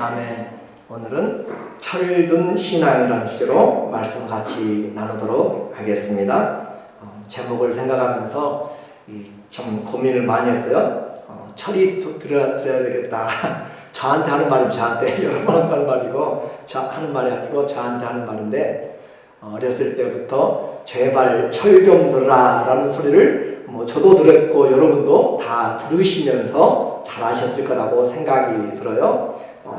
아멘. 오늘은 철든 신앙이라는 주제로 말씀 같이 나누도록 하겠습니다. 제목을 생각하면서 참 고민을 많이 했어요. 철이 드려야 되겠다. 저한테 하는 말이면 저한테 여러분 하는 말이고 하는 말이 아니고 저한테 하는 말인데, 어렸을 때부터 제발 철 좀 들어라 라는 소리를 저도 들었고 여러분도 다 들으시면서 잘하셨을 거라고 생각이 들어요.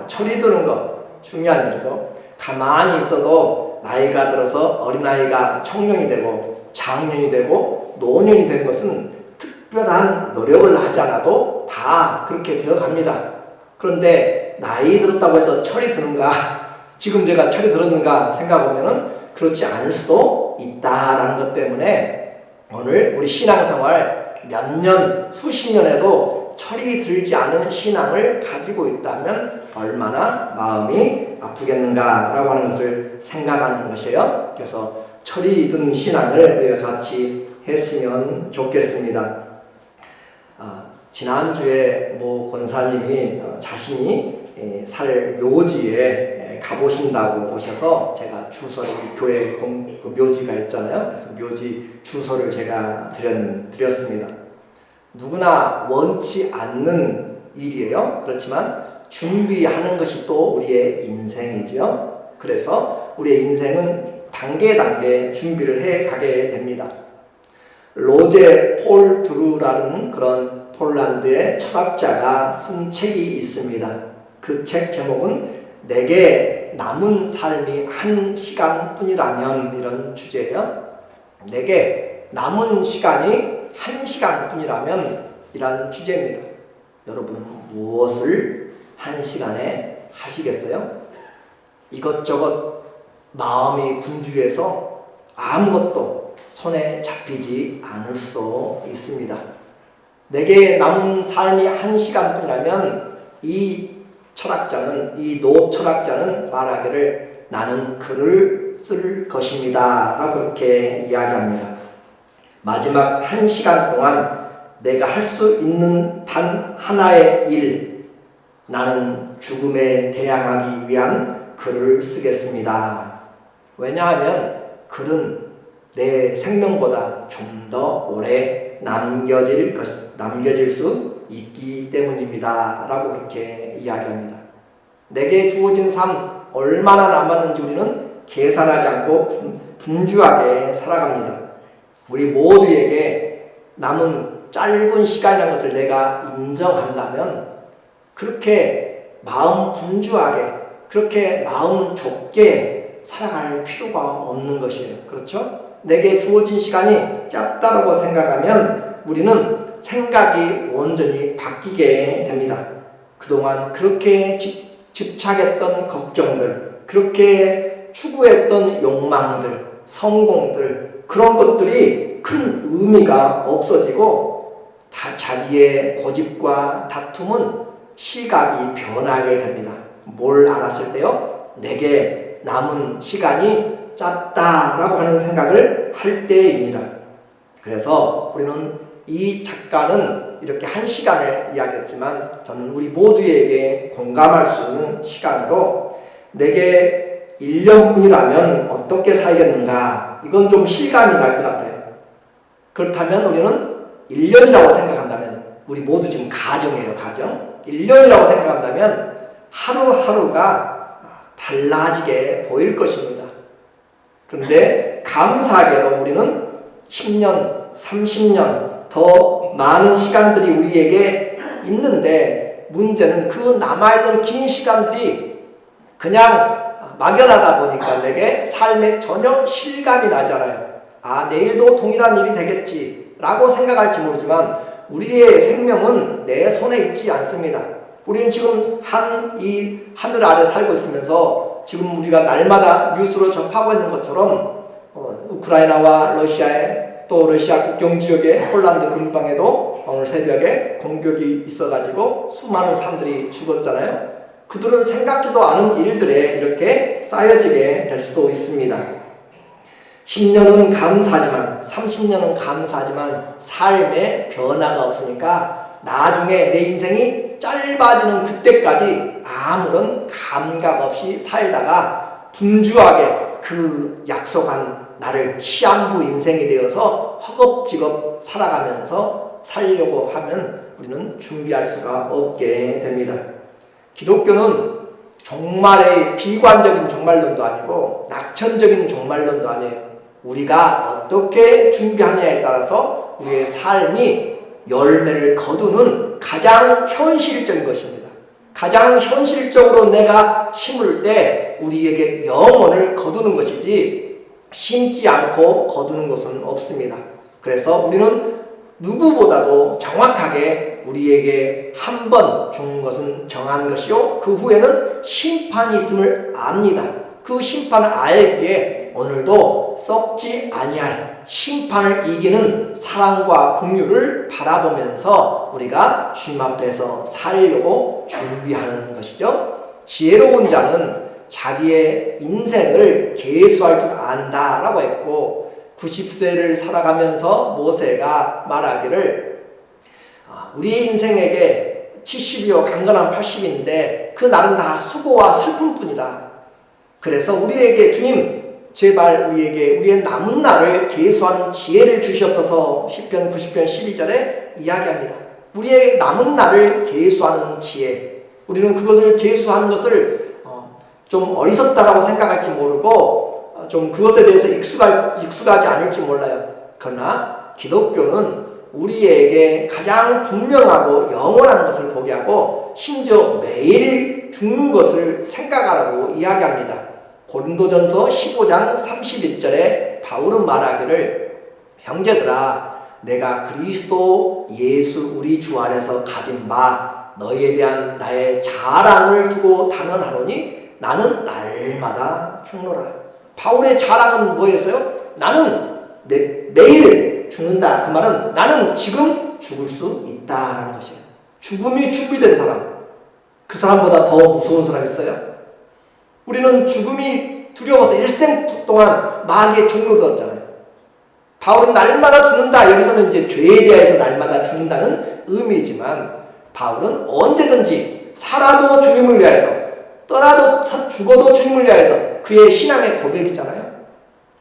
철이 드는 것 중요한 일이죠. 가만히 있어도 나이가 들어서 어린아이가 청년이 되고 장년이 되고 노년이 되는 것은 특별한 노력을 하지 않아도 다 그렇게 되어 갑니다. 그런데 나이 들었다고 해서 철이 드는가, 지금 제가 철이 들었는가 생각해보면 그렇지 않을 수도 있다라는 것 때문에 오늘 우리 신앙생활 몇 년, 수십 년에도 철이 들지 않은 신앙을 가지고 있다면 얼마나 마음이 아프겠는가라고 하는 것을 생각하는 것이에요. 그래서 철이 든 신앙을 우리가 같이 했으면 좋겠습니다. 지난주에 모 권사님이 자신이 살 묘지에 가보신다고 오셔서 제가 주소를, 교회 묘지가 있잖아요. 그래서 묘지 주소를 제가 드렸습니다. 누구나 원치 않는 일이에요. 그렇지만 준비하는 것이 또 우리의 인생이죠. 그래서 우리의 인생은 단계 준비를 해 가게 됩니다. 로제 폴 드루라는 그런 폴란드의 철학자가 쓴 책이 있습니다. 그 책 제목은 내게 남은 삶이 1시간뿐이라면, 이런 주제예요. 내게 남은 시간이 1시간뿐이라면 이란 주제입니다. 여러분은 무엇을 1시간에 하시겠어요? 이것저것 마음이 분주해서 아무것도 손에 잡히지 않을 수도 있습니다. 내게 남은 삶이 1시간뿐이라면 이 노 철학자는 말하기를 나는 글을 쓸 것입니다 라고 그렇게 이야기합니다. 마지막 1시간 동안 내가 할 수 있는 단 하나의 일, 나는 죽음에 대항하기 위한 글을 쓰겠습니다. 왜냐하면 글은 내 생명보다 좀 더 오래 남겨질 수 있기 때문입니다 라고 그렇게 이야기합니다. 내게 주어진 삶 얼마나 남았는지 우리는 계산하지 않고 분주하게 살아갑니다. 우리 모두에게 남은 짧은 시간이라는 것을 내가 인정한다면 그렇게 마음 분주하게, 그렇게 마음 좁게 살아갈 필요가 없는 것이에요. 그렇죠? 내게 주어진 시간이 짧다고 생각하면 우리는 생각이 온전히 바뀌게 됩니다. 그동안 그렇게 집착했던 걱정들, 그렇게 추구했던 욕망들, 성공들, 그런 것들이 큰 의미가 없어지고 자기의 고집과 다툼은 시각이 변하게 됩니다. 뭘 알았을 때요? 내게 남은 시간이 짧다라고 하는 생각을 할 때입니다. 그래서 우리는, 이 작가는 이렇게 1시간을 이야기했지만 저는 우리 모두에게 공감할 수 있는 시간으로 내게 1년뿐이라면 어떻게 살겠는가, 이건 좀 실감이 날 것 같아요. 그렇다면 우리는 1년이라고 생각한다면, 우리 모두 지금 가정이에요. 가정. 1년이라고 생각한다면 하루하루가 달라지게 보일 것입니다. 그런데 감사하게도 우리는 10년, 30년 더 많은 시간들이 우리에게 있는데, 문제는 그 남아있는 긴 시간들이 그냥 막연하다 보니까 내게 삶에 전혀 실감이 나잖아요. 내일도 동일한 일이 되겠지 라고 생각할지 모르지만 우리의 생명은 내 손에 있지 않습니다. 우리는 지금 이 하늘 아래 살고 있으면서 지금 우리가 날마다 뉴스로 접하고 있는 것처럼 우크라이나와 러시아에, 또 러시아 국경 지역의 폴란드 근방에도 오늘 새벽에 공격이 있어가지고 수많은 사람들이 죽었잖아요. 그들은 생각지도 않은 일들에 이렇게 쌓여지게 될 수도 있습니다. 10년은 감사하지만, 30년은 감사하지만 삶에 변화가 없으니까 나중에 내 인생이 짧아지는 그때까지 아무런 감각 없이 살다가 분주하게 그 약속한 나를 시한부 인생이 되어서 허겁지겁 살아가면서 살려고 하면 우리는 준비할 수가 없게 됩니다. 기독교는 종말의 비관적인 종말론도 아니고 낙천적인 종말론도 아니에요. 우리가 어떻게 준비하느냐에 따라서 우리의 삶이 열매를 거두는 가장 현실적인 것입니다. 가장 현실적으로 내가 심을 때 우리에게 영혼을 거두는 것이지 심지 않고 거두는 것은 없습니다. 그래서 우리는 누구보다도 정확하게 우리에게 한 번 준 것은 정한 것이요 그 후에는 심판이 있음을 압니다. 그 심판을 알기에 오늘도 썩지 아니할 심판을 이기는 사랑과 긍휼을 바라보면서 우리가 주님 앞에서 살려고 준비하는 것이죠. 지혜로운 자는 자기의 인생을 계수할 줄 안다라고 했고 90세를 살아가면서 모세가 말하기를 우리 인생에게 70이요 강건한 80인데 그 날은 다 수고와 슬픔뿐이라. 그래서 우리에게 주님 제발 우리에게 우리의 남은 날을 계수하는 지혜를 주시옵소서. 시편 90편 12절에 이야기합니다. 우리의 남은 날을 계수하는 지혜. 우리는 그것을 계수하는 것을 좀 어리석다라고 생각할지 모르고 좀 그것에 대해서 익숙하지 않을지 몰라요. 그러나 기독교는 우리에게 가장 분명하고 영원한 것을 보게 하고 심지어 매일 죽는 것을 생각하라고 이야기합니다. 고린도전서 15장 31절에 바울은 말하기를 형제들아 내가 그리스도 예수 우리 주 안에서 가진 바 너희에 대한 나의 자랑을 두고 단언하노니 나는 날마다 죽노라. 바울의 자랑은 뭐였어요? 나는 내일 죽는다. 그 말은 나는 지금 죽을 수 있다라는 것이에요. 죽음이 준비된 사람, 그 사람보다 더 무서운 사람 있어요? 우리는 죽음이 두려워서 일생 동안 마귀의 종로 들었잖아요. 바울은 날마다 죽는다. 여기서는 이제 죄에 대해서 날마다 죽는다는 의미지만 바울은 언제든지 살아도 주님을 위하여서 떠나도 죽어도 주님을 위하여서 그의 신앙의 고백이잖아요.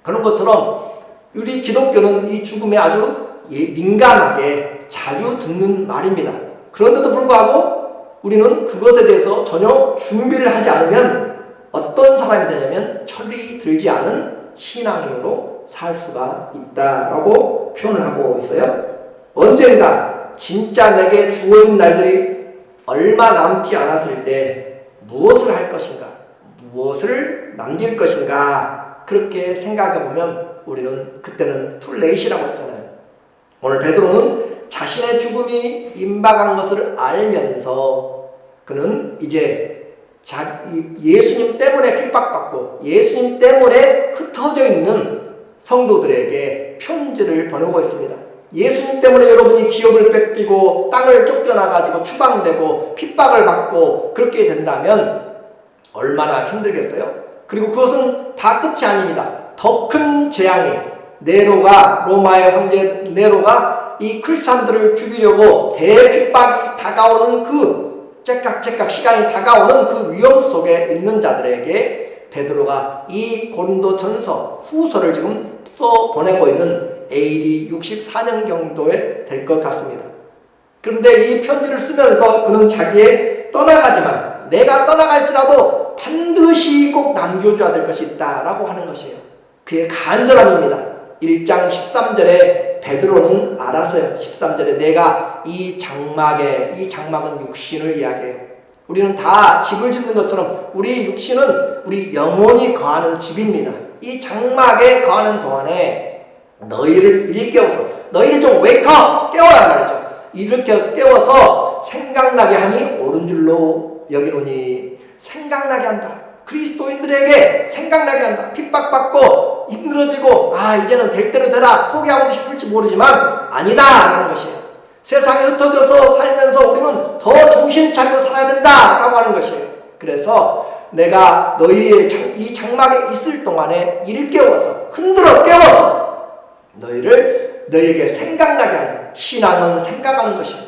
그런 것처럼 우리 기독교는 이 죽음에 아주 민감하게 자주 듣는 말입니다. 그런데도 불구하고 우리는 그것에 대해서 전혀 준비를 하지 않으면 어떤 사람이 되냐면 철이 들지 않은 신앙인으로 살 수가 있다라고 표현을 하고 있어요. 언젠가 진짜 내게 주어진 날들이 얼마 남지 않았을 때 무엇을 할 것인가, 무엇을 남길 것인가 그렇게 생각해보면 우리는 그때는 툴레이시라고 했잖아요. 오늘 베드로는 자신의 죽음이 임박한 것을 알면서 그는 이제 예수님 때문에 핍박받고 예수님 때문에 흩어져 있는 성도들에게 편지를 보내고 있습니다. 예수님 때문에 여러분이 기업을 뺏기고 땅을 쫓겨나가지고 추방되고 핍박을 받고 그렇게 된다면 얼마나 힘들겠어요? 그리고 그것은 다 끝이 아닙니다. 더 큰 재앙이 로마의 황제 네로가 이 크리스찬들을 죽이려고 대핍박이 다가오는 그 째깍째깍 시간이 다가오는 그 위험 속에 있는 자들에게 베드로가 이 고린도전서 후서를 지금 써 보내고 있는 AD 64년 정도에 될 것 같습니다. 그런데 이 편지를 쓰면서 그는 자기의 떠나가지만 내가 떠나갈지라도 반드시 꼭 남겨줘야 될 것이 있다라고 하는 것이에요. 그의 간절함입니다. 1장 13절에 베드로는 알았어요. 13절에 내가 이 장막은 육신을 이야기해요. 우리는 다 집을 짓는 것처럼 우리 육신은 우리 영혼이 거하는 집입니다. 이 장막에 거하는 동안에 너희를 일깨워서 너희를 좀 웨이크업 깨워란 말이죠. 이렇게 깨워서 생각나게 하니 옳은 줄로 여기노니 생각나게 한다. 그리스도인들에게 생각나게 한다. 핍박받고 힘들어지고 이제는 될 대로 되라 포기하고도 싶을지 모르지만 아니다 하는 것이에요. 세상에 흩어져서 살면서 우리는 더 정신 차리고 살아야 된다라고 하는 것이에요. 그래서 내가 너희의 이 장막에 있을 동안에 이를 깨워서 흔들어 깨워서 너희에게 생각나게 하는 신앙은 생각하는 것이에요.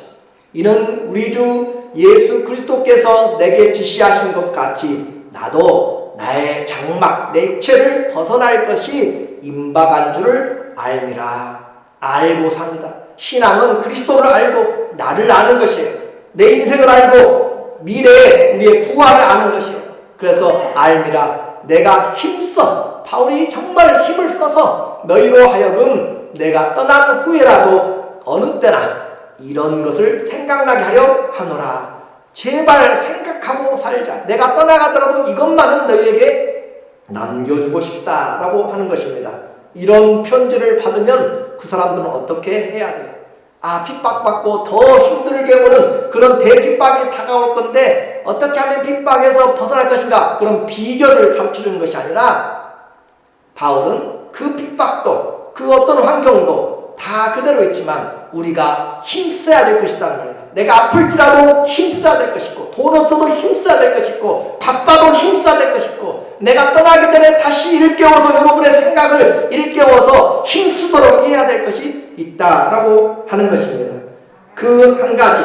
이는 우리 주 예수 그리스도께서 내게 지시하신 것 같이 나도 나의 장막 내 육체를 벗어날 것이 임박한 줄을 알미라. 알고 삽니다. 신앙은 그리스도를 알고 나를 아는 것이에요. 내 인생을 알고 미래에 우리의 부활을 아는 것이에요. 그래서 알미라. 내가 힘써, 바울이 정말 힘을 써서 너희로 하여금 내가 떠난 후에라도 어느 때나 이런 것을 생각나게 하려 하노라. 제발 생각하고 살자. 내가 떠나가더라도 이것만은 너희에게 남겨주고 싶다라고 하는 것입니다. 이런 편지를 받으면 그 사람들은 어떻게 해야 돼요? 핍박받고 더 힘들게 오는 그런 대핍박이 다가올 건데 어떻게 하면 핍박에서 벗어날 것인가? 그런 비결을 가르쳐주는 것이 아니라 바울은 그 핍박도 그 어떤 환경도 다 그대로 있지만 우리가 힘써야 될 것이라는 거예요. 내가 아플지라도 힘써야 될 것이고 돈 없어도 힘써야 될 것이고 바빠도 힘써야 될 것이고 내가 떠나기 전에 다시 일깨워서 여러분의 생각을 일깨워서 힘쓰도록 해야 될 것이 있다라고 하는 것입니다. 그 한 가지,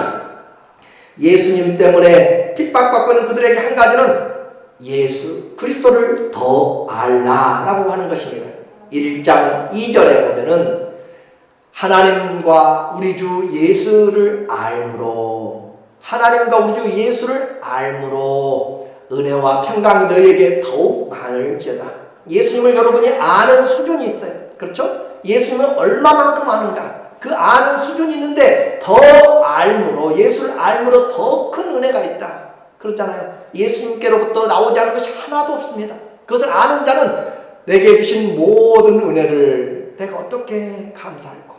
예수님 때문에 핍박받고 있는 그들에게 한 가지는 예수 그리스도를 더 알라라고 하는 것입니다. 1장 2절에 보면은 하나님과 우리 주 예수를 알므로, 하나님과 우리 주 예수를 알므로 은혜와 평강이 너희에게 더욱 많을지어다. 예수님을 여러분이 아는 수준이 있어요. 그렇죠? 예수님을 얼마만큼 아는가? 그 아는 수준이 있는데 더 알므로, 예수를 알므로 더 큰 은혜가 있다. 그렇잖아요. 예수님께로부터 나오지 않은 것이 하나도 없습니다. 그것을 아는 자는 내게 주신 모든 은혜를 내가 어떻게 감사할까?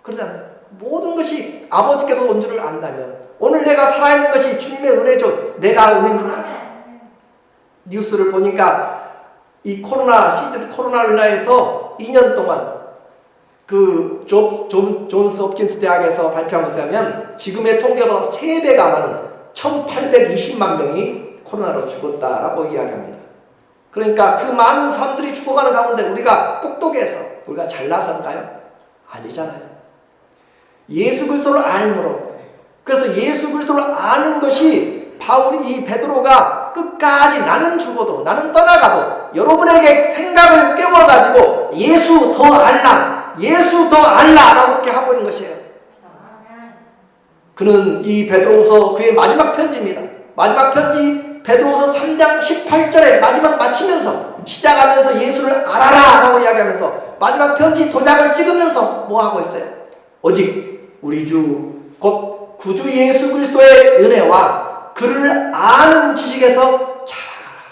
그러잖아요. 모든 것이 아버지께서 온 줄을 안다면 오늘 내가 살아있는 것이 주님의 은혜죠. 내가 은혜입니까? 뉴스를 보니까 이 코로나 시즌, 코로나로 인해서 2년 동안 그 존스 홉킨스 대학에서 발표한 것에 하면 지금의 통계보다 3배가 많은 1820만 명이 코로나로 죽었다라고 이야기합니다. 그러니까 그 많은 사람들이 죽어가는 가운데 우리가 똑똑해서 우리가 잘나서인가요? 아니잖아요. 예수 그리스도를 알므로, 그래서 예수 그리스도를 아는 것이 바울이, 이 베드로가 끝까지 나는 죽어도 나는 떠나가도 여러분에게 생각을 깨워가지고 예수 더 알라, 예수 더 알라라고 그렇게 하고 있는 것이에요. 그는 이 베드로후서 그의 마지막 편지입니다. 마지막 편지 베드로후서 3장 18절에 마지막 마치면서 시작하면서 예수를 알아라 라고 이야기하면서 마지막 편지 도장을 찍으면서 뭐 하고 있어요? 오직 우리 주 곧 구주 예수 그리스도의 은혜와 그를 아는 지식에서 자라가라.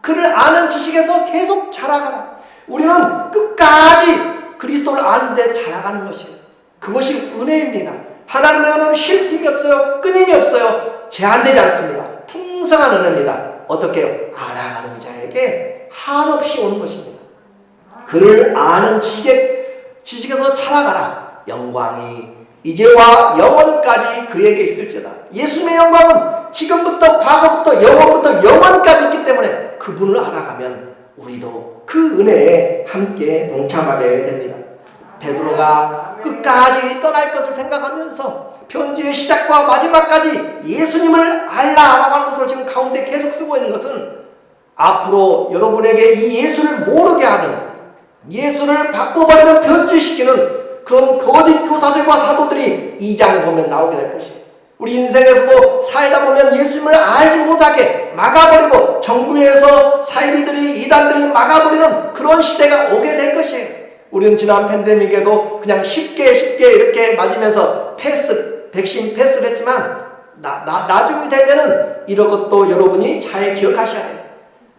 그를 아는 지식에서 계속 자라가라. 우리는 끝까지 그리스도를 아는데 자라가는 것이에요. 그것이 은혜입니다. 하나님의 은혜는 쉴 틈이 없어요. 끊임이 없어요. 제한되지 않습니다. 풍성한 은혜입니다. 어떻게 해요? 알아가는 자에게 한없이 오는 것입니다. 그를 아는 지식에서 자라가라. 영광이 이제와 영원까지 그에게 있을지어다. 예수님의 영광은 지금부터 과거부터 영원부터 영원까지 있기 때문에 그분을 알아가면 우리도 그 은혜에 함께 동참하게 됩니다. 베드로가 끝까지 떠날 것을 생각하면서 편지의 시작과 마지막까지 예수님을 알라라고 하는 것을 지금 가운데 계속 쓰고 있는 것은 앞으로 여러분에게 이 예수를 모르게 하는, 예수를 바꿔버리는, 변질시키는 그런 거짓 교사들과 사도들이 2장에 보면 나오게 될 것이에요. 우리 인생에서도 살다 보면 예수님을 알지 못하게 막아버리고 정부에서 사이비들이, 이단들이 막아버리는 그런 시대가 오게 될 것이에요. 우리는 지난 팬데믹에도 그냥 쉽게 이렇게 맞으면서 백신 패스를 했지만 나중에 되면은 이런 것도 여러분이 잘 기억하셔야 해요.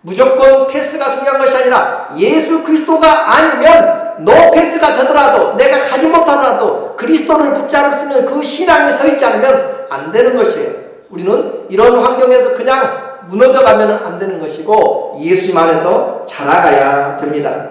무조건 패스가 중요한 것이 아니라 예수 그리스도가 아니면 노 패스가 되더라도, 내가 가지 못하더라도 그리스도를 붙잡을 수 있는 그 신앙이 서 있지 않으면 안 되는 것이에요. 우리는 이런 환경에서 그냥 무너져가면 안 되는 것이고 예수님 안에서 자라가야 됩니다.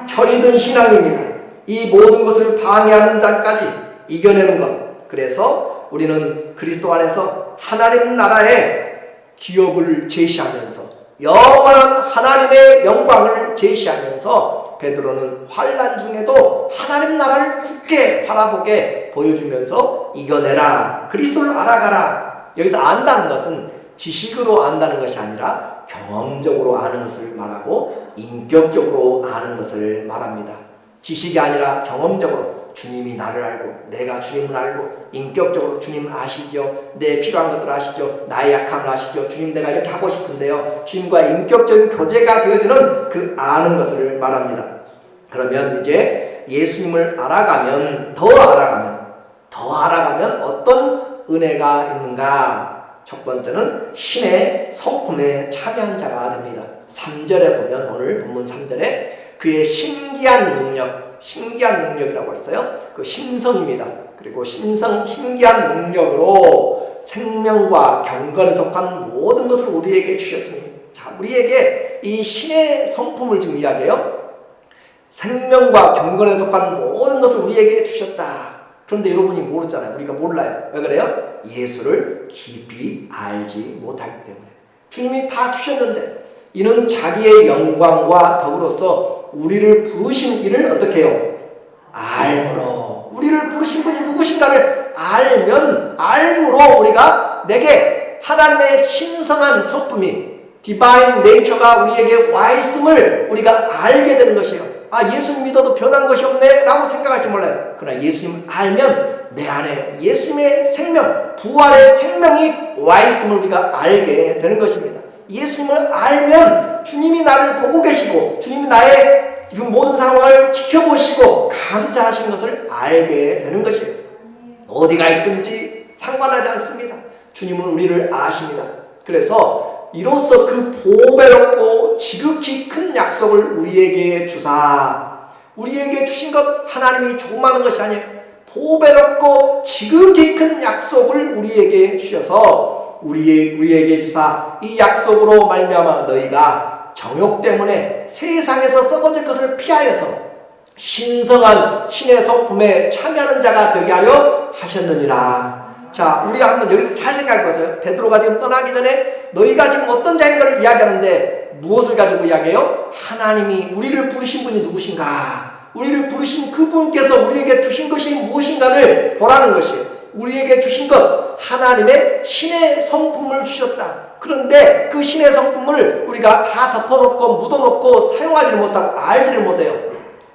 철이 든 신앙입니다. 이 모든 것을 방해하는 자까지 이겨내는 것. 그래서 우리는 그리스도 안에서 하나님 나라의 기업을 제시하면서 영원한 하나님의 영광을 제시하면서 베드로는 환난 중에도 하나님 나라를 굳게 바라보게 보여주면서 이겨내라. 그리스도를 알아가라. 여기서 안다는 것은 지식으로 안다는 것이 아니라 경험적으로 아는 것을 말하고 인격적으로 아는 것을 말합니다. 지식이 아니라 경험적으로 주님이 나를 알고 내가 주님을 알고 인격적으로 주님 아시죠? 내 필요한 것들 아시죠? 나의 약함을 아시죠? 주님 내가 이렇게 하고 싶은데요. 주님과의 인격적인 교제가 되어지는 그 아는 것을 말합니다. 그러면 이제 예수님을 알아가면 더 알아가면 어떤 은혜가 있는가? 첫 번째는 신의 성품에 참여한 자가 됩니다. 3절에 보면 오늘 본문 3절에 그의 신기한 능력이라고 했어요. 그 신성입니다. 그리고 신기한 능력으로 생명과 경건에 속한 모든 것을 우리에게 주셨습니다. 자, 우리에게 이 신의 성품을 지금 이야기해요. 생명과 경건에 속한 모든 것을 우리에게 주셨다. 그런데 여러분이 모르잖아요. 우리가 몰라요. 왜 그래요? 예수를 깊이 알지 못하기 때문에. 주님이 다 주셨는데 이는 자기의 영광과 더불어서 우리를 부르신 이를 어떻게 해요? 알므로. 우리를 부르신 분이 누구신가를 알므로 우리가 내게 하나님의 신성한 성품이 디바인 네이처가 우리에게 와 있음을 우리가 알게 되는 것이에요. 아, 예수님 믿어도 변한 것이 없네 라고 생각할지 몰라요. 그러나 예수님 알면 내 안에 예수님의 생명, 부활의 생명이 와 있음을 우리가 알게 되는 것입니다. 예수님을 알면 주님이 나를 보고 계시고 주님이 나의 모든 상황을 지켜보시고 감사하신 것을 알게 되는 것이에요. 어디가 있든지 상관하지 않습니다. 주님은 우리를 아십니다. 그래서 이로써 그 보배롭고 지극히 큰 약속을 우리에게 주사, 우리에게 주신 것 하나님이 조그마한 것이 아니에요. 보배롭고 지극히 큰 약속을 우리에게 주셔서 우리에게 주사 이 약속으로 말미암아 너희가 정욕 때문에 세상에서 썩어질 것을 피하여서 신성한 신의 성품에 참여하는 자가 되게 하려 하셨느니라. 자, 우리가 한번 여기서 잘 생각해 보세요. 베드로가 지금 떠나기 전에 너희가 지금 어떤 자인 걸 이야기하는데 무엇을 가지고 이야기해요? 하나님이 우리를 부르신 분이 누구신가? 우리를 부르신 그분께서 우리에게 주신 것이 무엇인가를 보라는 것이에요. 우리에게 주신 것, 하나님의 신의 성품을 주셨다. 그런데 그 신의 성품을 우리가 다 덮어놓고 묻어놓고 사용하지를 못하고 알지를 못해요.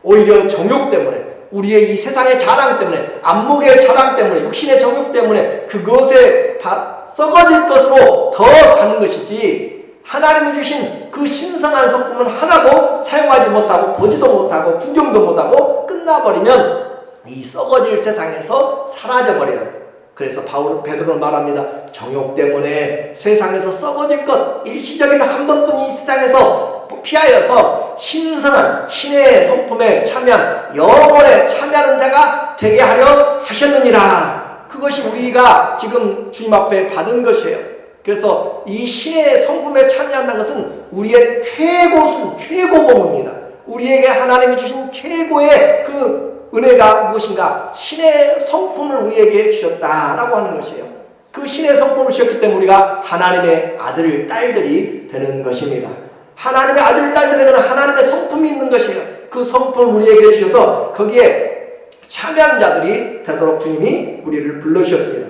오히려 정욕 때문에, 우리의 이 세상의 자랑 때문에, 안목의 자랑 때문에, 육신의 정욕 때문에 그것에 썩어질 것으로 더 가는 것이지, 하나님이 주신 그 신성한 성품은 하나도 사용하지 못하고 보지도 못하고 구경도 못하고 끝나버리면 이 썩어질 세상에서 사라져버려요. 그래서 베드로는 말합니다. 정욕 때문에 세상에서 썩어질 것, 일시적인 한 번뿐 이 세상에서 피하여서 신성한 신의 성품에 참여한 영원에 참여하는 자가 되게 하려 하셨느니라. 그것이 우리가 지금 주님 앞에 받은 것이에요. 그래서 이 신의 성품에 참여한다는 것은 우리의 최고봉입니다. 우리에게 하나님이 주신 최고의 그 은혜가 무엇인가? 신의 성품을 우리에게 주셨다라고 하는 것이에요. 그 신의 성품을 주셨기 때문에 우리가 하나님의 아들, 딸들이 되는 것입니다. 하나님의 아들, 딸들이 되는 하나님의 성품이 있는 것이에요. 그 성품을 우리에게 주셔서 거기에 참여하는 자들이 되도록 주님이 우리를 불러주셨습니다.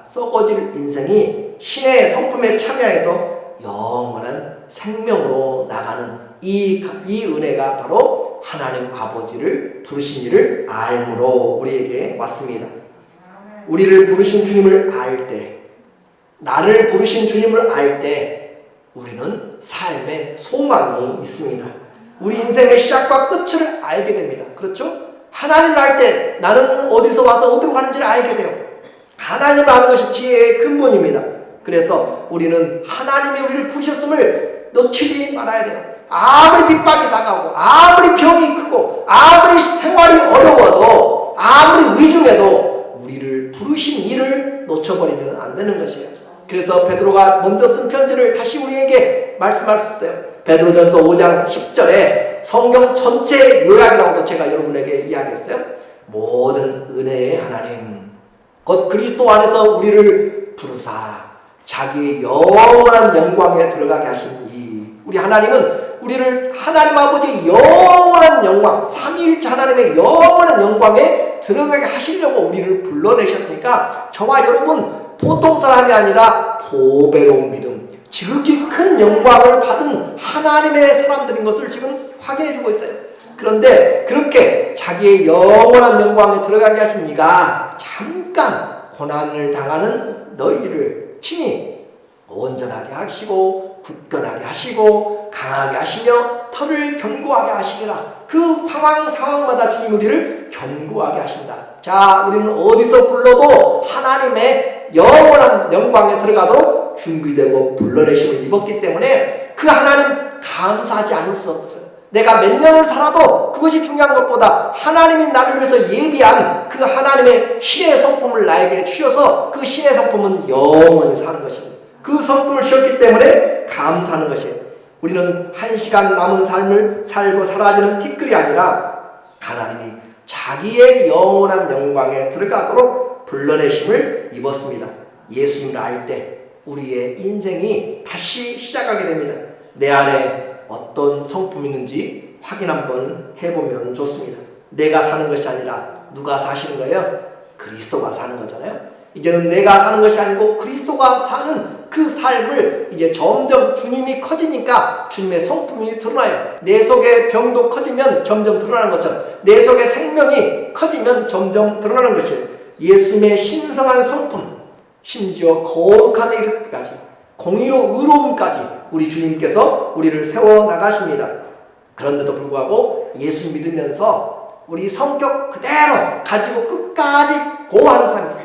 썩어질 인생이 신의 성품에 참여해서 영원한 생명으로 나가는 이 은혜가 바로 하나님 아버지를 부르신 이를 알므로 우리에게 왔습니다. 우리를 부르신 주님을 알 때, 나를 부르신 주님을 알 때 우리는 삶의 소망이 있습니다. 우리 인생의 시작과 끝을 알게 됩니다. 그렇죠? 하나님을 알 때 나는 어디서 와서 어디로 가는지를 알게 돼요. 하나님을 아는 것이 지혜의 근본입니다. 그래서 우리는 하나님이 우리를 부르셨음을 놓치지 말아야 돼요. 아무리 핍박이 다가오고 아무리 병이 크고 아무리 생활이 어려워도 아무리 위중해도 우리를 부르신 이를 놓쳐버리면 안 되는 것이에요. 그래서 베드로가 먼저 쓴 편지를 다시 우리에게 말씀할 수 있어요. 베드로전서 5장 10절에 성경 전체 요약이라고도 제가 여러분에게 이야기했어요. 모든 은혜의 하나님 곧 그리스도 안에서 우리를 부르사 자기의 영원한 영광에 들어가게 하신 우리 하나님은 우리를 하나님 아버지 영원한 영광, 삼위일체 하나님의 영원한 영광에 들어가게 하시려고 우리를 불러내셨으니까 저와 여러분 보통 사람이 아니라 보배로운 믿음, 지극히 큰 영광을 받은 하나님의 사람들인 것을 지금 확인해주고 있어요. 그런데 그렇게 자기의 영원한 영광에 들어가게 하신 이가 잠깐 고난을 당하는 너희를 친히 온전하게 하시고 굳건하게 하시고 강하게 하시며 털을 견고하게 하시리라. 그 상황마다 주님 우리를 견고하게 하신다. 자, 우리는 어디서 불러도 하나님의 영원한 영광에 들어가도록 준비되고 불러내심을 입었기 때문에 그 하나님 감사하지 않을 수 없어요. 내가 몇 년을 살아도 그것이 중요한 것보다 하나님이 나를 위해서 예비한 그 하나님의 신의 성품을 나에게 주셔서 그 신의 성품은 영원히 사는 것입니다. 그 성품을 주셨기 때문에 감사하는 것이에요. 우리는 한 시간 남은 삶을 살고 사라지는 티끌이 아니라 하나님이 자기의 영원한 영광에 들어가도록 불러내심을 입었습니다. 예수님을 알 때 우리의 인생이 다시 시작하게 됩니다. 내 안에 어떤 성품이 있는지 확인 한번 해보면 좋습니다. 내가 사는 것이 아니라 누가 사시는 거예요? 그리스도가 사는 거잖아요. 이제는 내가 사는 것이 아니고 그리스도가 사는 그 삶을 이제 점점 주님이 커지니까 주님의 성품이 드러나요. 내 속의 병도 커지면 점점 드러나는 것처럼 내 속의 생명이 커지면 점점 드러나는 것이에요. 예수님의 신성한 성품, 심지어 거룩함에 이르기까지 공의로 의로움까지 우리 주님께서 우리를 세워나가십니다. 그런데도 불구하고 예수 믿으면서 우리 성격 그대로 가지고 끝까지 고하는 사람이 있어요.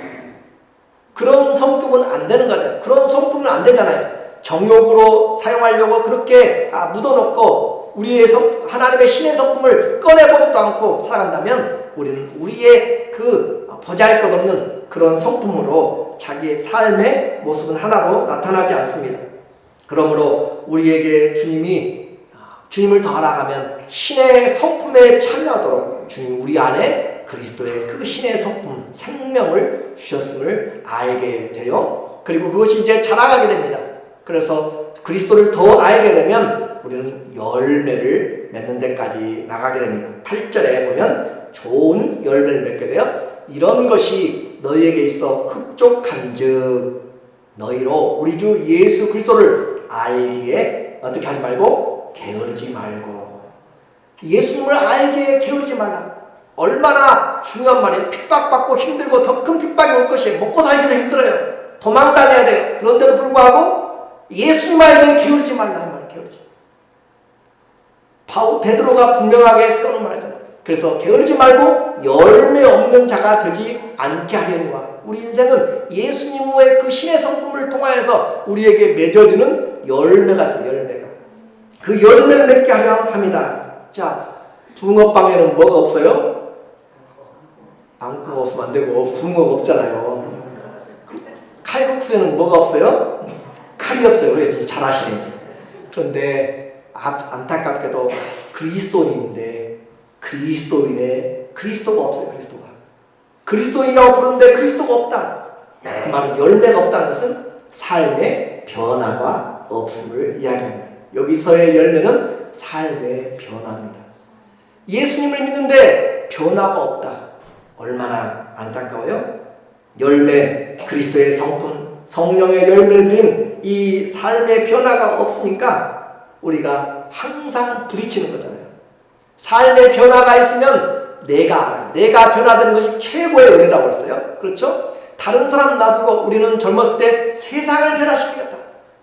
그런 성품은 안 되는 거죠. 그런 성품은 안 되잖아요. 정욕으로 사용하려고 그렇게 묻어놓고 우리의 하나님의 신의 성품을 꺼내보지도 않고 살아간다면 우리는 우리의 그 보잘것없는 그런 성품으로 자기의 삶의 모습은 하나도 나타나지 않습니다. 그러므로 우리에게 주님을 더 알아가면 신의 성품에 참여하도록 주님 우리 안에 그리스도의 그 신의 성품, 생명을 주셨음을 알게 돼요. 그리고 그것이 이제 자라가게 됩니다. 그래서 그리스도를 더 알게 되면 우리는 열매를 맺는 데까지 나가게 됩니다. 8절에 보면 좋은 열매를 맺게 돼요. 이런 것이 너희에게 있어 흡족한즉 너희로 우리 주 예수 그리스도를 알기에 어떻게 하지 말고 게으르지 말고. 예수님을 알기에 게으르지 말라. 얼마나 중요한 말이에요. 핍박받고 힘들고 더 큰 핍박이 올 것이에요. 먹고 살기도 힘들어요. 도망 다녀야 돼요. 그런데도 불구하고 예수님 알기에 게으르지 말라 한 말. 게으르지. 베드로가 분명하게 세우는 말이잖아요. 그래서 게으르지 말고 열매 없는 자가 되지 않게 하려니와. 우리 인생은 예수님의 그 신의 성품을 통하여서 우리에게 맺어지는 열매가 있어요. 열매가. 그 열매를 맺게 하려 합니다. 자, 붕어빵에는 뭐가 없어요? 앙꼬가 없으면 안 되고 붕어가 없잖아요. 칼국수에는 뭐가 없어요? 칼이 없어요. 우리 잘 아시네. 그런데 안타깝게도 그리스도인인데 그리스도가 없어요. 그리스도인이라고 부르는데 그리스도가 없다. 그 말은 열매가 없다는 것은 삶의 변화가 없음을 이야기합니다. 여기서의 열매는 삶의 변화입니다. 예수님을 믿는데 변화가 없다. 얼마나 안타까워요? 열매, 그리스도의 성품, 성령의 열매들인 이 삶의 변화가 없으니까 우리가 항상 부딪히는 거잖아요. 삶의 변화가 있으면 내가 변화되는 것이 최고의 은혜라고 했어요. 그렇죠? 다른 사람 놔두고 우리는 젊었을 때 세상을 변화시키겠다.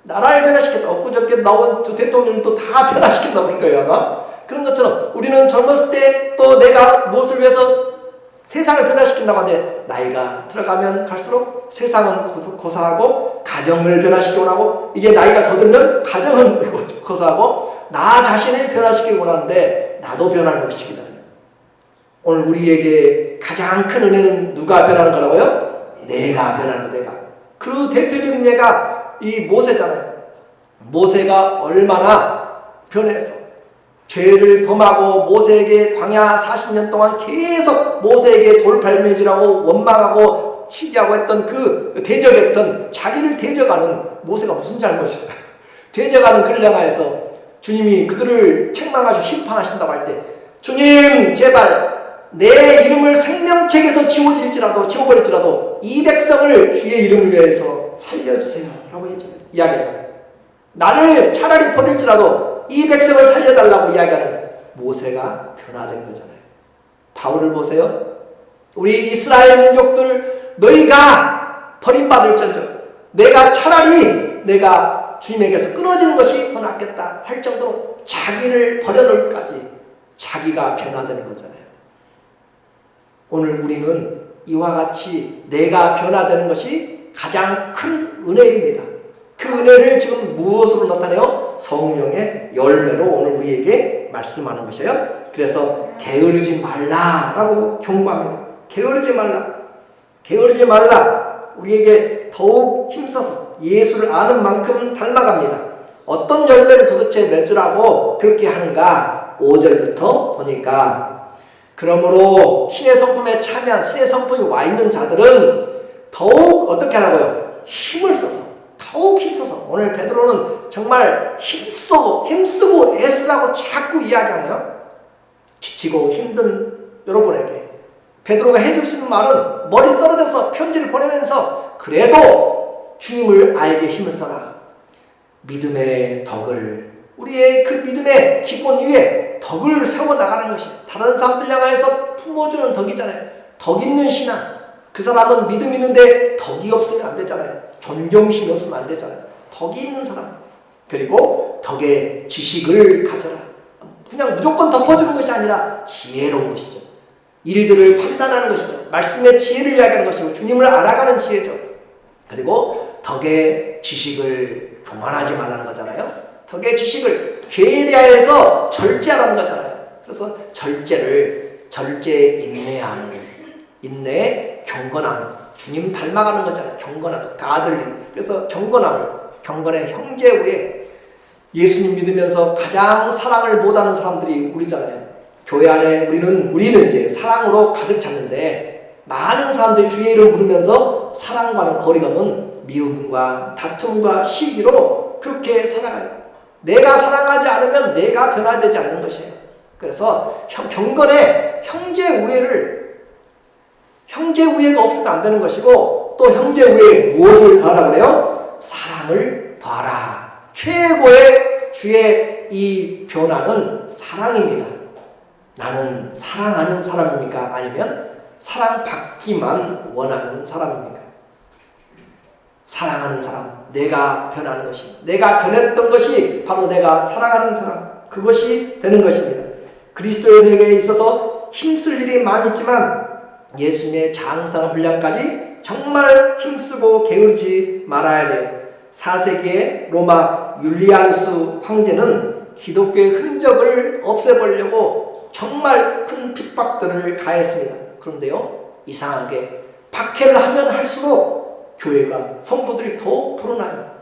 나라를 변화시켰다. 엊그저께 나온 대통령도 다 변화시킨다고 할 거예요, 아마. 그런 것처럼 우리는 젊었을 때 또 내가 무엇을 위해서 세상을 변화시킨다고 하는데 나이가 들어가면 갈수록 세상은 고사하고 가정을 변화시키고 하고 이제 나이가 더 들면 가정은 고사하고 나 자신을 변화시키고 하는데 나도 변화를 못 시키잖아요. 오늘 우리에게 가장 큰 은혜는 누가 변하는 거라고요? 내가 변하는 내가. 그 대표적인 예가 이 모세잖아요. 모세가 얼마나 변해서 죄를 범하고 모세에게 광야 40년 동안 계속 모세에게 돌팔매질하고 원망하고 시기하고 했던 그 대적했던 자기를 대적하는 모세가 무슨 잘못이 있어요? 대적하는 그를 향하여서 주님이 그들을 책망하시고 심판하신다고 할 때 주님 제발 내 이름을 생명책에서 지워버릴지라도 이 백성을 주의 이름을 위해서 살려주세요 라고 이야기하잖아요. 나를 차라리 버릴지라도 이 백성을 살려달라고 이야기하는 모세가 변화된 거잖아요. 바울을 보세요. 우리 이스라엘 민족들 너희가 버림받을지언정 내가 차라리 내가 주님에게서 끊어지는 것이 더 낫겠다 할 정도로 자기를 버려놓을까지 자기가 변화되는 거잖아요. 오늘 우리는 이와 같이 내가 변화되는 것이 가장 큰 은혜입니다. 그 은혜를 지금 무엇으로 나타내요? 성령의 열매로 오늘 우리에게 말씀하는 것이에요. 그래서 게으르지 말라라고 경고합니다. 게으르지 말라. 우리에게 더욱 힘써서 예수를 아는 만큼 닮아갑니다. 어떤 열매를 도대체 맺으라고 그렇게 하는가? 5절부터 보니까 그러므로 신의 성품에 참여한 신의 성품이 와 있는 자들은 더욱 어떻게 하라고요? 더욱 힘써서 오늘 베드로는 정말 힘쓰고 애쓰라고 자꾸 이야기하네요. 지치고 힘든 여러분에게 베드로가 해줄 수 있는 말은 머리 떨어져서 편지를 보내면서 그래도 주님을 알게 힘을 써라. 믿음의 덕을 우리의 그 믿음의 기본 위에 덕을 세워나가는 것이 다른 사람들 향해서 품어주는 덕이잖아요. 덕 있는 신앙. 그 사람은 믿음 있는데 덕이 없으면 안 되잖아요. 존경심이 없으면 안 되잖아요. 덕이 있는 사람. 그리고 덕의 지식을 가져라. 그냥 무조건 덮어주는 것이 아니라 지혜로운 것이죠. 일들을 판단하는 것이죠. 말씀의 지혜를 이야기하는 것이고 주님을 알아가는 지혜죠. 그리고 덕의 지식을 교만하지 말라는 거잖아요. 덕의 지식을 죄에 대하여서 절제하라는 거잖아요. 그래서 절제에 인내하는 인내, 경건함, 주님 닮아가는 거잖아요. 경건함, 가들림. 그래서 경건의 형제 위에 예수님 믿으면서 가장 사랑을 못하는 사람들이 우리잖아요. 교회 안에 우리는 이제 사랑으로 가득 찼는데 많은 사람들이 주의 이름 부르면서 사랑과는 거리가 먼 미움과 다툼과 시기로 그렇게 살아가요. 내가 사랑하지 않으면 내가 변화되지 않는 것이에요. 그래서 경건의 형제 우애가 없으면 안 되는 것이고 또 형제 우애에 무엇을 더하라 그래요? 사랑을 더하라. 최고의 주의 이 변화는 사랑입니다. 나는 사랑하는 사람입니까? 아니면 사랑받기만 원하는 사람입니까? 사랑하는 사람, 내가 변하는 것이, 내가 변했던 것이 바로 내가 사랑하는 사람, 그것이 되는 것입니다. 그리스도인에게 있어서 힘쓸 일이 많이 있지만 예수님의 장상 분량까지 정말 힘쓰고 게으르지 말아야 돼요. 4세기의 로마 율리아누스 황제는 기독교의 흔적을 없애버리려고 정말 큰 핍박들을 가했습니다. 그런데요, 이상하게 박해를 하면 할수록 교회가 성도들이 더 불어나요.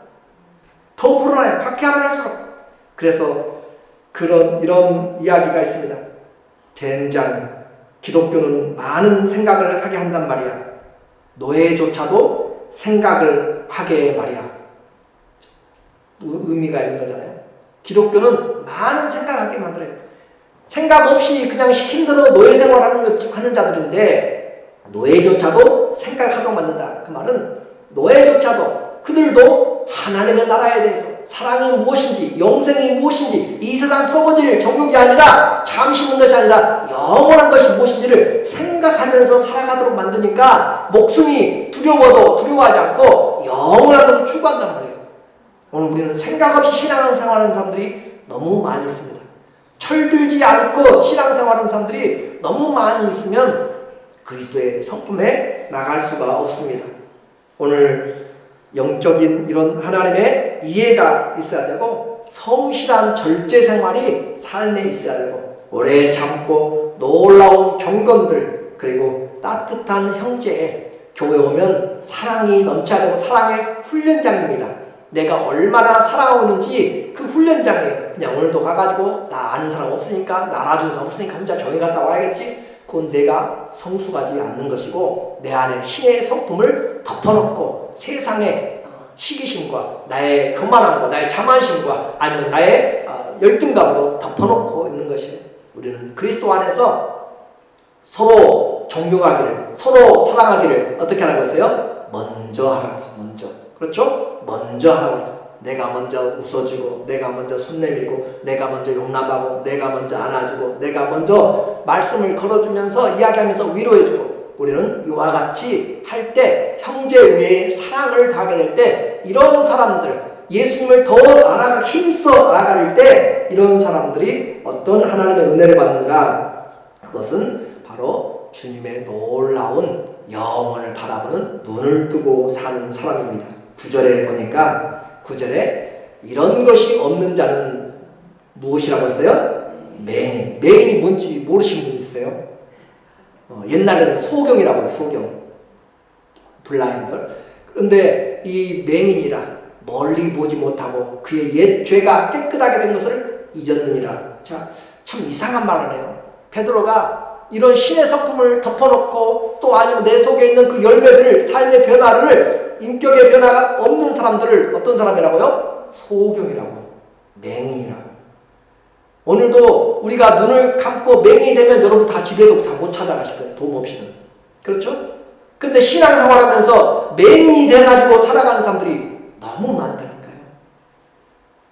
박해하면 할수록. 그래서 이런 이야기가 있습니다. 젠장, 기독교는 많은 생각을 하게 한단 말이야. 노예조차도 생각을 하게 말이야. 의미가 있는 거잖아요. 기독교는 많은 생각을 하게 만들어요. 생각 없이 그냥 시킨 대로 노예 생활하는 자들인데 노예조차도 생각하도록 만든다. 그 말은 노예조차도 그들도 하나님의 나라에 대해서 사랑이 무엇인지 영생이 무엇인지 이 세상 썩어질 정욕이 아니라 잠시 있는 것이 아니라 영원한 것이 무엇인지를 생각하면서 살아가도록 만드니까 목숨이 두려워도 두려워하지 않고 영원한 것을 추구한단 말이에요. 오늘 우리는 생각 없이 신앙생활하는 사람들이 너무 많이 있습니다. 철들지 않고 신앙생활하는 사람들이 너무 많이 있으면 그리스도의 성품에 나갈 수가 없습니다. 오늘 영적인 이런 하나님의 이해가 있어야 되고 성실한 절제 생활이 삶에 있어야 되고 오래 참고 놀라운 경건들 그리고 따뜻한 형제에 교회 오면 사랑이 넘쳐야 되고 사랑의 훈련장입니다. 내가 얼마나 사랑하고 있는지 그 훈련장이에요. 그냥 오늘도 가가지고 나 아는 사람 없으니까 나 알아주는 사람 없으니까 혼자 조용히 갔다 와야겠지. 그건 내가 성숙하지 않는 것이고 내 안에 신의 성품을 덮어놓고 세상에 시기심과 나의 교만함과 나의 자만심과 아니면 나의 열등감으로 덮어놓고 있는 것이에요. 우리는 그리스도 안에서 서로 존경하기를, 서로 사랑하기를 어떻게 하라고 했어요? 먼저 하라고 했어요. 먼저. 그렇죠? 먼저 하라고 했어요. 내가 먼저 웃어주고, 내가 먼저 손 내밀고, 내가 먼저 용납하고, 내가 먼저 안아주고, 내가 먼저 말씀을 걸어주면서 이야기하면서 위로해주고, 우리는 이와 같이 할 때 형제 위에 사랑을 다하게 될 때 이런 사람들, 예수님을 더 힘써 알아갈 때 이런 사람들이 어떤 하나님의 은혜를 받는가? 그것은 바로 주님의 놀라운 영원을 바라보는 눈을 뜨고 사는 사람입니다. 9절에 보니까 9절에 이런 것이 없는 자는 무엇이라고 했어요? 맹인. 맹인이 뭔지 모르시는 분 있어요? 옛날에는 소경이라고 해요. 소경. 블라인드. 그런데 이 맹인이라 멀리 보지 못하고 그의 옛 죄가 깨끗하게 된 것을 잊었느니라. 자, 참 이상한 말 하네요. 베드로가 이런 신의 성품을 덮어놓고 또 아니면 내 속에 있는 그 열매들을, 삶의 변화를, 인격의 변화가 없는 사람들을 어떤 사람이라고요? 소경이라고, 맹인이라고. 오늘도 우리가 눈을 감고 맹인이 되면 여러분 다 집에도 다 못 찾아가실 거예요. 도움 없이는. 그렇죠? 근데 신앙생활 하면서 맹인이 돼가지고 살아가는 사람들이 너무 많다니까요.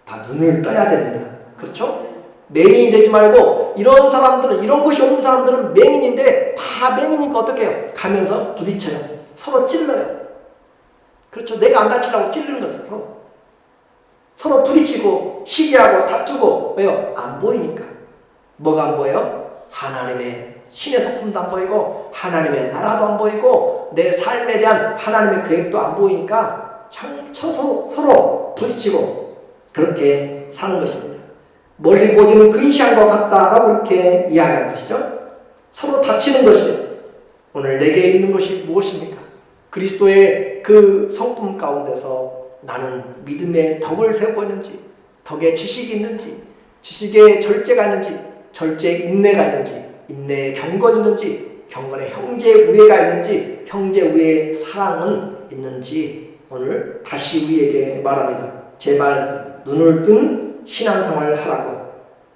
다 눈을 떠야 됩니다. 그렇죠? 맹인이 되지 말고 이런 사람들은, 이런 것이 없는 사람들은 맹인인데 다 맹인이니까 어떻게 해요? 가면서 부딪혀요. 서로 찔러요. 그렇죠? 내가 안 다치려고 찔르는 거죠. 서로 부딪히고 시기하고 다투고. 왜요? 안 보이니까. 뭐가 안 보여요? 하나님의 신의 성품도 안 보이고 하나님의 나라도 안 보이고 내 삶에 대한 하나님의 계획도 안 보이니까 서로 부딪히고 그렇게 사는 것입니다. 멀리 보기는 근시한 것 같다라고 그렇게 이야기하는 것이죠. 서로 다치는 것이에요. 오늘 내게 있는 것이 무엇입니까? 그리스도의 그 성품 가운데서 나는 믿음의 덕을 세우고 있는지, 덕에 지식이 있는지, 지식에 절제가 있는지, 절제에 인내가 있는지, 인내에 경건이 있는지, 경건에 형제 우애가 있는지, 형제 우애의 사랑은 있는지 오늘 다시 우리에게 말합니다. 제발 눈을 뜬 신앙생활을 하라고.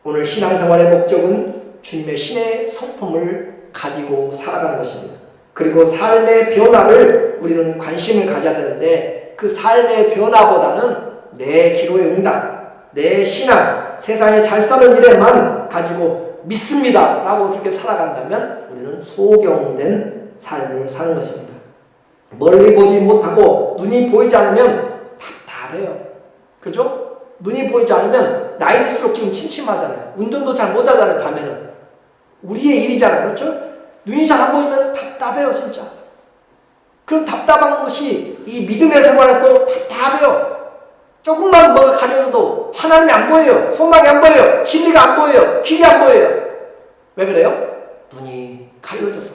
오늘 신앙생활의 목적은 주님의 신의 성품을 가지고 살아가는 것입니다. 그리고 삶의 변화를 우리는 관심을 가져야 되는데 그 삶의 변화보다는 내 기도의 응답, 내 신앙, 세상에 잘 사는 일에만 가지고 믿습니다 라고 그렇게 살아간다면 우리는 소경된 삶을 사는 것입니다. 멀리 보지 못하고 눈이 보이지 않으면 답답해요. 그죠? 눈이 보이지 않으면 나이 들수록 지금 침침하잖아요. 운전도 잘 못하잖아요. 밤에는. 우리의 일이잖아요. 그렇죠? 눈이 잘 안 보이면 답답해요. 진짜. 그런 답답한 것이 이 믿음의 생활에서도 답답해요. 조금만 뭐가 가려져도 하나님이 안 보여요. 소망이 안 보여요. 진리가 안 보여요. 길이 안 보여요. 왜 그래요? 눈이 가려져서.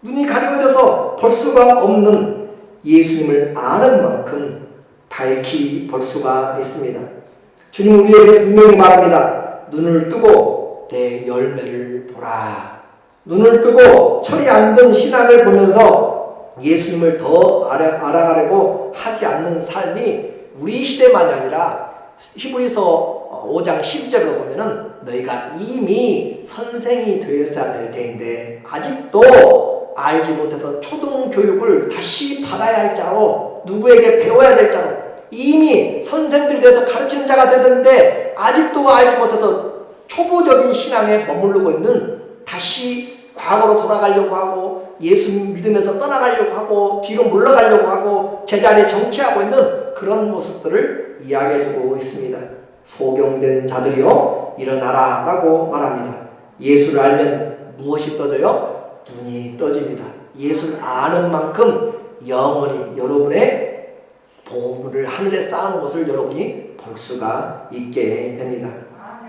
눈이 가려져서 볼 수가 없는 예수님을 아는 만큼 밝히 볼 수가 있습니다. 주님 우리에게 분명히 말합니다. 눈을 뜨고 내 열매를 보라. 눈을 뜨고 철이 안 든 신앙을 보면서 예수님을 더 알아가려고 하지 않는 삶이 우리 시대만이 아니라 히브리서 5장 12절로 보면은 너희가 이미 선생이 되었어야 될 텐데 아직도 알지 못해서 초등교육을 다시 받아야 할 자로 누구에게 배워야 될 자로 이미 선생들이 돼서 가르치는 자가 되는데 아직도 알지 못해서 초보적인 신앙에 머무르고 있는 다시 과거로 돌아가려고 하고 예수님 믿으면서 떠나가려고 하고 뒤로 물러가려고 하고 제자리에 정치하고 있는 그런 모습들을 이야기해주고 있습니다. 소경된 자들이여 일어나라 라고 말합니다. 예수를 알면 무엇이 떠져요? 눈이 떠집니다. 예수를 아는 만큼 영원히 여러분의 보물을 하늘에 쌓은 것을 여러분이 볼 수가 있게 됩니다.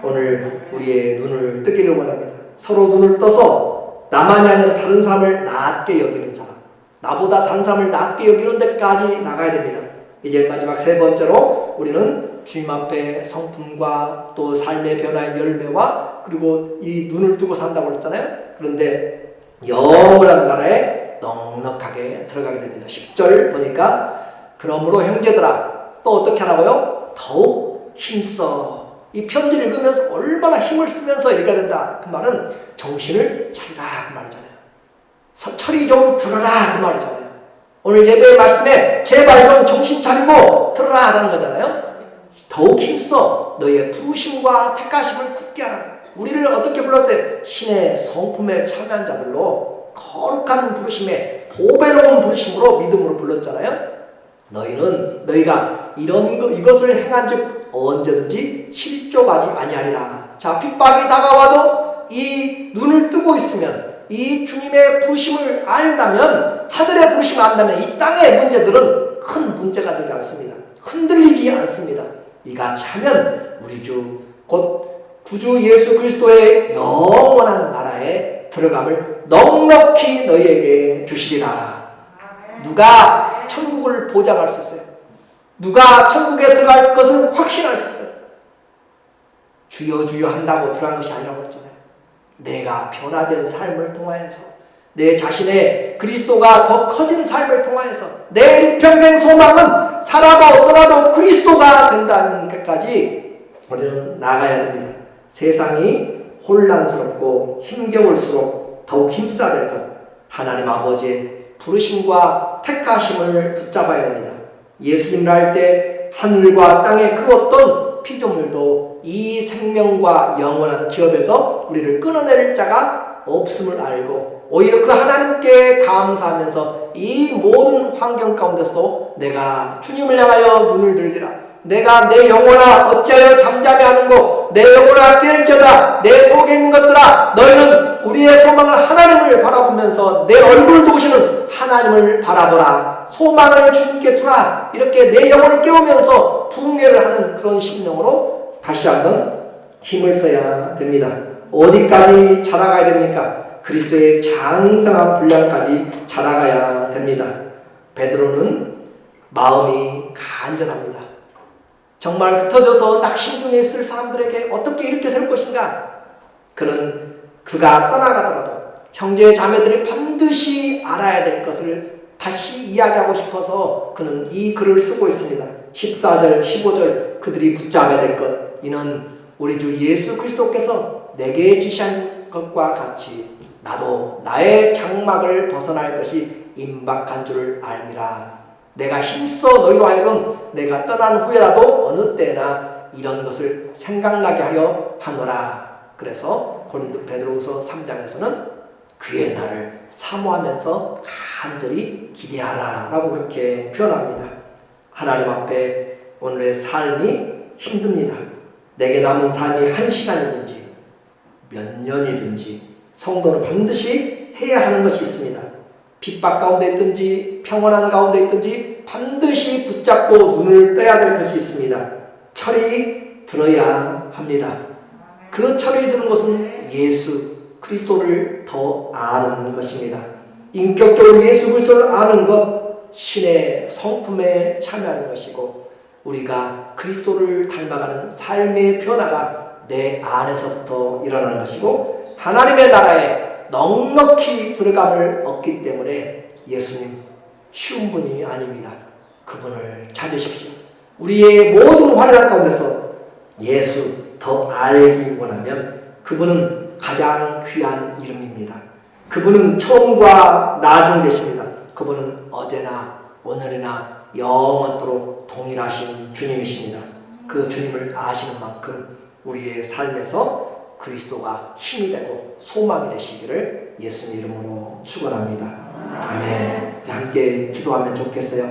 오늘 우리의 눈을 뜨기를 원합니다. 서로 눈을 떠서 나만이 아니라 다른 사람을 낮게 여기는 사람, 나보다 다른 사람을 낮게 여기는 데까지 나가야 됩니다. 이제 마지막 세 번째로 우리는 주님 앞에 성품과 또 삶의 변화의 열매와 그리고 이 눈을 뜨고 산다고 그랬잖아요. 그런데 영원한 나라에 넉넉하게 들어가게 됩니다. 10절 보니까 그러므로 형제들아, 또 어떻게 하라고요? 더욱 힘써. 이 편지를 읽으면서 얼마나 힘을 쓰면서 읽어야 된다. 그 말은 정신을 차리라 그 말이잖아요. 철이 좀 들어라 그 말이잖아요. 오늘 예배의 말씀에 제발 좀 정신 차리고 들어라 하는 거잖아요. 더욱 힘써 너의 부르심과 택하심을 굳게 하라. 우리를 어떻게 불렀어요? 신의 성품에 참여한 자들로 거룩한 부르심에 보배로운 부르심으로 믿음으로 불렀잖아요. 너희가 이것을 행한즉 언제든지 실족하지 아니하리라. 자, 핍박이 다가와도 이 눈을 뜨고 있으면, 이 주님의 부르심을 안다면, 하늘의 부르심을 안다면 이 땅의 문제들은 큰 문제가 되지 않습니다. 흔들리지 않습니다. 이같이 하면 우리 주 곧 구주 예수 그리스도의 영원한 나라에 들어감을 넉넉히 너희에게 주시리라. 누가 천국을 보장할 수 있어요? 누가 천국에 들어갈 것을 확신할 수 있어요? 주여 주여 한다고 들어간 것이 아니라고 그랬잖아요. 내가 변화된 삶을 통하여서, 내 자신의 그리스도가 더 커진 삶을 통하여서 내 일평생 소망은 사람아 없더라도 그리스도가 된다는 것까지 우리는 나가야 됩니다. 세상이 혼란스럽고 힘겨울수록 더욱 힘써야 될 것, 하나님 아버지의 부르심과 택하심을 붙잡아야 합니다. 예수님을 알 때 하늘과 땅의 그 어떤 피조물도 이 생명과 영원한 기업에서 우리를 끊어낼 자가 없음을 알고, 오히려 그 하나님께 감사하면서 이 모든 환경 가운데서도 내가 주님을 향하여 눈을 들리라. 내가 내 영혼아 어찌하여 잠잠히 하는고, 내 영혼아 깨일지어다. 내 속에 있는 것들아 너희는 우리의 소망을 하나님을 바라보면서 내 얼굴을 도우시는 하나님을 바라보라. 소망을 주님께 두라. 이렇게 내 영혼을 깨우면서 부흥회를 하는 그런 심령으로 다시 한번 힘을 써야 됩니다. 어디까지 자라가야 됩니까? 그리스도의 장성한 분량까지 자라가야 됩니다. 베드로는 마음이 간절합니다. 정말 흩어져서 낙심 중에 있을 사람들에게 어떻게 이렇게 살 것인가? 그가 떠나가더라도 형제 자매들이 반드시 알아야 될 것을 다시 이야기하고 싶어서 그는 이 글을 쓰고 있습니다. 14절, 15절 그들이 붙잡아야 될 것, 이는 우리 주 예수 그리스도께서 내게 지시한 것과 같이 나도 나의 장막을 벗어날 것이 임박한 줄을 알미라. 내가 힘써 너희로 하여금 내가 떠난 후에라도 어느 때나 이런 것을 생각나게 하려 하노라. 그래서 고린도 베드로후서 3장에서는 그의 날을 사모하면서 간절히 기대하라 라고 그렇게 표현합니다. 하나님 앞에 오늘의 삶이 힘듭니다. 내게 남은 삶이 1시간이든지 몇 년이든지 성도는 반드시 해야 하는 것이 있습니다. 핍박 가운데 있든지 평온한 가운데 있든지 반드시 붙잡고 눈을 떠야 될 것이 있습니다. 철이 들어야 합니다. 그 철이 드는 것은 예수 그리스도를 더 아는 것입니다. 인격적으로 예수 그리스도를 아는 것, 신의 성품에 참여하는 것이고, 우리가 그리스도를 닮아가는 삶의 변화가 내 안에서부터 일어나는 것이고, 하나님의 나라에 넉넉히 들어감을 얻기 때문에 예수님 쉬운 분이 아닙니다. 그분을 찾으십시오. 우리의 모든 환난 가운데서 예수 더 알기 원하면 그분은 가장 귀한 이름입니다. 그분은 처음과 나중 되십니다. 그분은 어제나 오늘이나 영원토록 동일하신 주님이십니다. 그 주님을 아시는 만큼 우리의 삶에서 그리스도가 힘이 되고 소망이 되시기를 예수님 이름으로 축원합니다. 아멘. 함께 기도하면 좋겠어요.